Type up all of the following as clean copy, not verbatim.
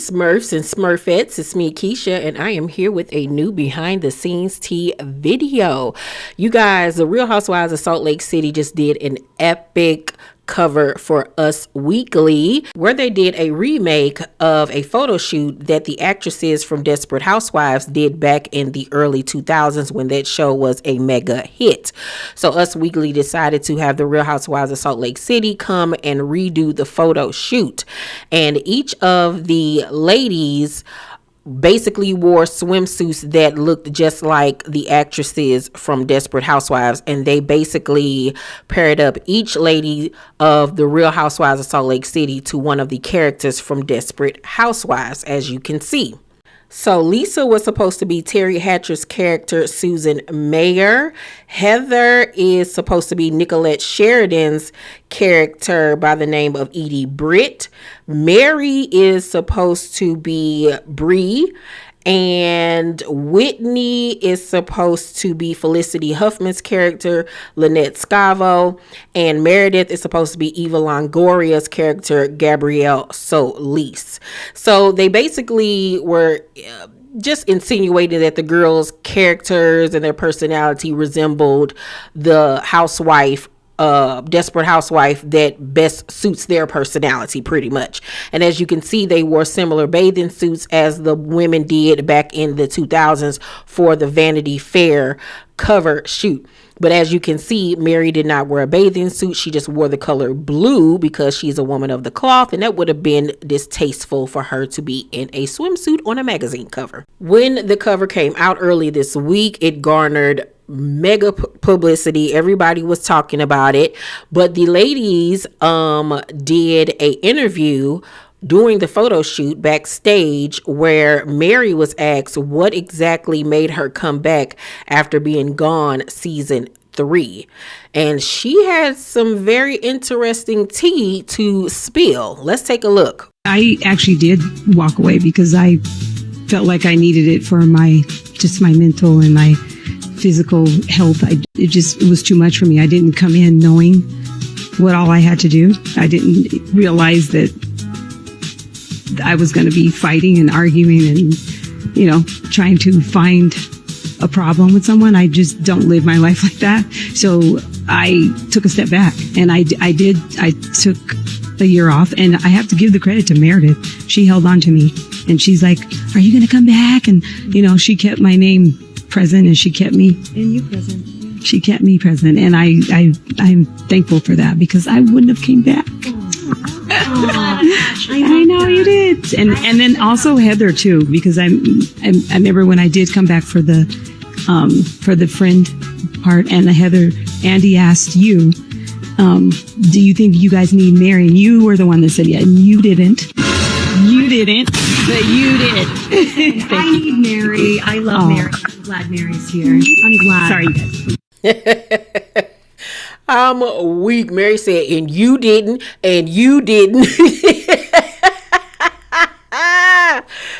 Smurfs and Smurfettes, it's me Keisha, and I am here with a new behind the scenes tea video. You guys, the Real Housewives of Salt Lake City just did an epic cover for Us Weekly, where they did a remake of a photo shoot that the actresses from Desperate Housewives did back in the early 2000s when that show was a mega hit. So Us Weekly decided to have the Real Housewives of Salt Lake City come and redo the photo shoot, and each of the ladies basically wore swimsuits that looked just like the actresses from Desperate Housewives, and they basically paired up each lady of the Real Housewives of Salt Lake City to one of the characters from Desperate Housewives, as you can see. So Lisa was supposed to be Terry Hatcher's character, Susan Mayer. Heather is supposed to be Nicolette Sheridan's character by the name of Edie Britt. Mary is supposed to be Bree. And Whitney is supposed to be Felicity Huffman's character, Lynette Scavo. And Meredith is supposed to be Eva Longoria's character, Gabrielle Solis. So they basically were just insinuating that the girls' characters and their personality resembled the housewife, Desperate Housewife that best suits their personality, pretty much. And as you can see, they wore similar bathing suits as the women did back in the 2000s for the Vanity Fair cover shoot. But as you can see, Mary did not wear a bathing suit. She just wore the color blue because she's a woman of the cloth, and that would have been distasteful for her to be in a swimsuit on a magazine cover. When the cover came out early this week, it garnered mega publicity. Everybody was talking about it, but the ladies did a interview during the photo shoot backstage where Mary was asked what exactly made her come back after being gone season 3, and she had some very interesting tea to spill. Let's take a look. I actually did walk away because I felt like I needed it for my mental and my physical health. It was too much for me. I didn't come in knowing what all I had to do. I didn't realize that I was going to be fighting and arguing and, trying to find a problem with someone. I just don't live my life like that. So I took a step back, and I took a year off, and I have to give the credit to Meredith. She held on to me, and she's like, "Are you going to come back?" And, she kept my name present, and she kept me and you present. She kept me present, and I'm thankful for that because I wouldn't have came back. I know you did, and then also Heather too, because I remember when I did come back for the friend part, and Heather, Andy asked you, do you think you guys need Mary? And you were the one that said yeah, and you didn't. You didn't, but you did. I need Mary. I love Mary. I'm glad Mary's here. I'm glad. Sorry, guys. I'm weak. Mary said, and you didn't, and you didn't.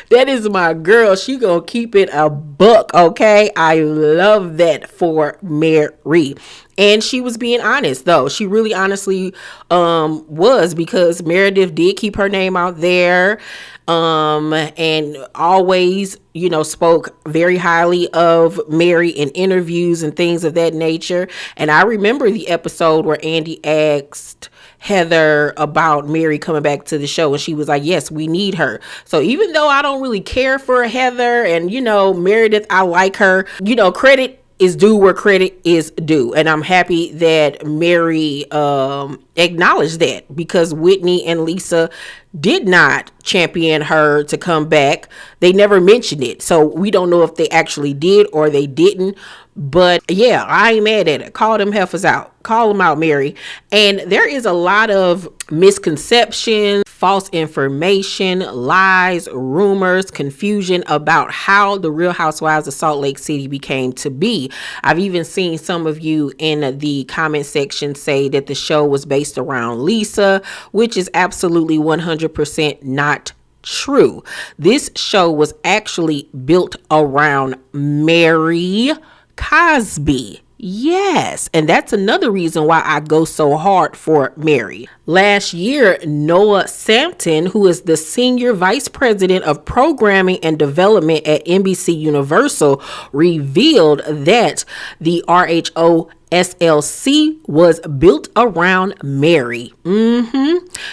That is my girl. She gonna keep it a buck, okay? I love that for Mary. And she was being honest, though. She really honestly was, because Meredith did keep her name out there and always, spoke very highly of Mary in interviews and things of that nature. And I remember the episode where Andy asked Heather about Mary coming back to the show, and she was like, yes, we need her. So even though I don't really care for Heather and, Meredith, I like her, credit is due where credit is due. And I'm happy that Mary acknowledged that, because Whitney and Lisa did not champion her to come back. They never mentioned it. So we don't know if they actually did or they didn't. But yeah, I ain't mad at it. Call them heifers out. Call them out, Mary. And there is a lot of misconceptions, false information, lies, rumors, confusion about how the Real Housewives of Salt Lake City became to be. I've even seen some of you in the comment section say that the show was based around Lisa, which is absolutely 100% not true. This show was actually built around Mary Cosby. Yes, and that's another reason why I go so hard for Mary. Last year, Noah Sampton, who is the Senior Vice President of Programming and Development at NBC Universal, revealed that the RHOSLC was built around Mary.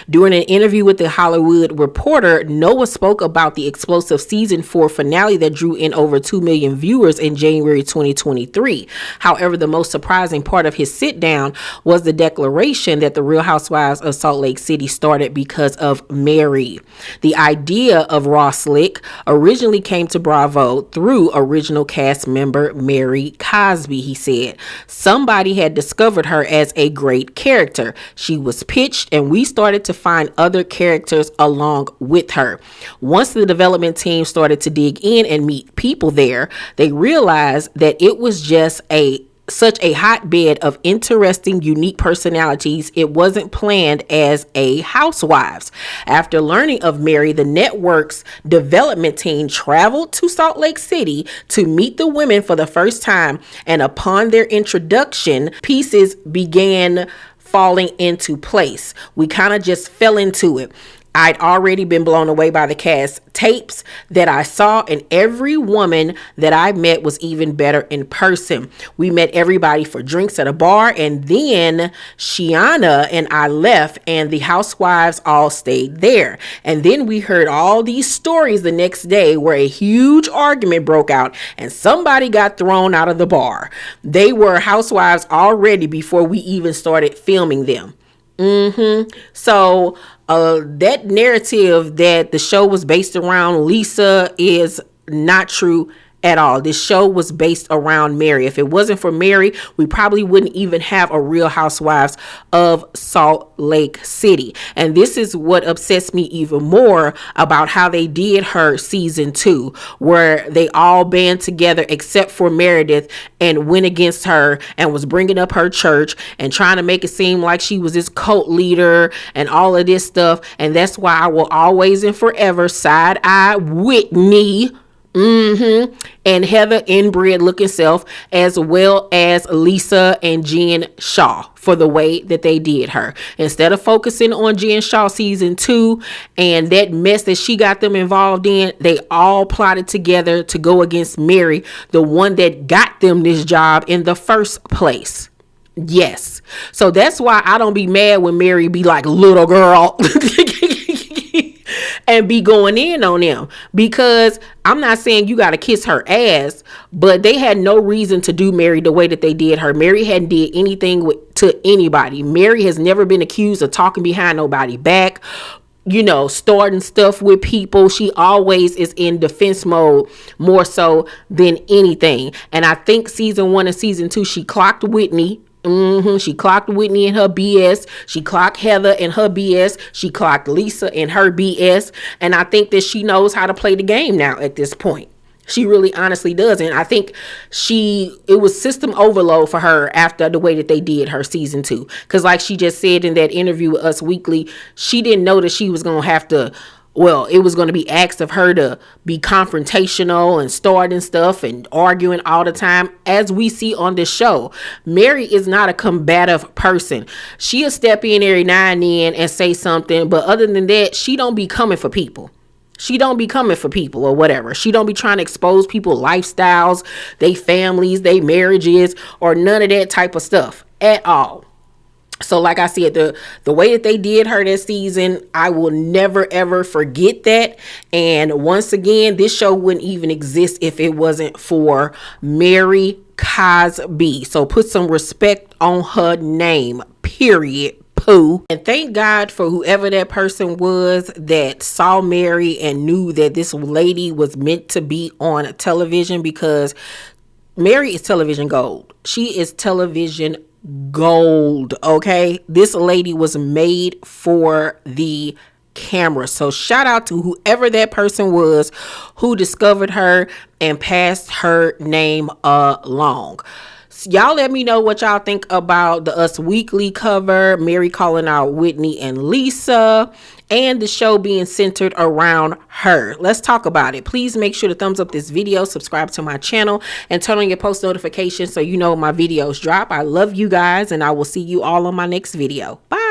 During an interview with The Hollywood Reporter, Noah spoke about the explosive season 4 finale that drew in over 2 million viewers in January 2023. However, the most surprising part of his sit down was the declaration that the Real Housewives of Salt Lake City started because of Mary. The idea of RHOSLC originally came to Bravo through original cast member Mary Cosby, he said. Somebody had discovered her as a great character. She was pitched and we started to find other characters along with her. Once the development team started to dig in and meet people there, they realized that it was just such a hotbed of interesting, unique personalities. It wasn't planned as a Housewives. After learning of Mary, the network's development team traveled to Salt Lake City to meet the women for the first time, and upon their introduction, pieces began falling into place. We kind of just fell into it. I'd already been blown away by the cast tapes that I saw, and every woman that I met was even better in person. We met everybody for drinks at a bar, and then Shiana and I left, and the housewives all stayed there. And then we heard all these stories the next day where a huge argument broke out and somebody got thrown out of the bar. They were housewives already before we even started filming them. So that narrative that the show was based around Lisa is not true at all. This show was based around Mary. If it wasn't for Mary, we probably wouldn't even have a Real Housewives of Salt Lake City. And this is what upsets me even more about how they did her season 2, where they all band together except for Meredith and went against her and was bringing up her church and trying to make it seem like she was this cult leader and all of this stuff. And that's why I will always and forever side eye Whitney and Heather inbred looking self, as well as Lisa and Jen Shaw, for the way that they did her. Instead of focusing on Jen Shaw season 2 and that mess that she got them involved in, they all plotted together to go against Mary, the one that got them this job in the first place. Yes. So that's why I don't be mad when Mary be like, little girl, and be going in on them, because I'm not saying you got to kiss her ass, but they had no reason to do Mary the way that they did her. Mary hadn't did anything to anybody. Mary has never been accused of talking behind nobody back, starting stuff with people. She always is in defense mode more so than anything. And I think season 1 and season 2, she clocked Whitney. She clocked Whitney and her BS. She clocked Heather and her BS. She clocked Lisa and her BS. And I think that she knows how to play the game now at this point. She really honestly does. And I think it was system overload for her after the way that they did her season 2. Because like she just said in that interview with Us Weekly, she didn't know that she was going to have to, it was going to be asked of her to be confrontational and starting stuff and arguing all the time. As we see on this show, Mary is not a combative person. She'll step in every now and then and say something, but other than that, she don't be coming for people. She don't be coming for people or whatever. She don't be trying to expose people's lifestyles, they families, they marriages, or none of that type of stuff at all. So like I said, the way that they did her this season, I will never, ever forget that. And once again, this show wouldn't even exist if it wasn't for Mary Cosby. So put some respect on her name, period. Pooh. And thank God for whoever that person was that saw Mary and knew that this lady was meant to be on television, because Mary is television gold. She is television gold. Okay, this lady was made for the camera. So shout out to whoever that person was who discovered her and passed her name along. Y'all let me know what y'all think about the Us Weekly cover, Mary calling out Whitney and Lisa, and the show being centered around her. Let's talk about it. Please make sure to thumbs up this video, subscribe to my channel, and turn on your post notifications so you know when my videos drop. I love you guys, and I will see you all on my next video. Bye.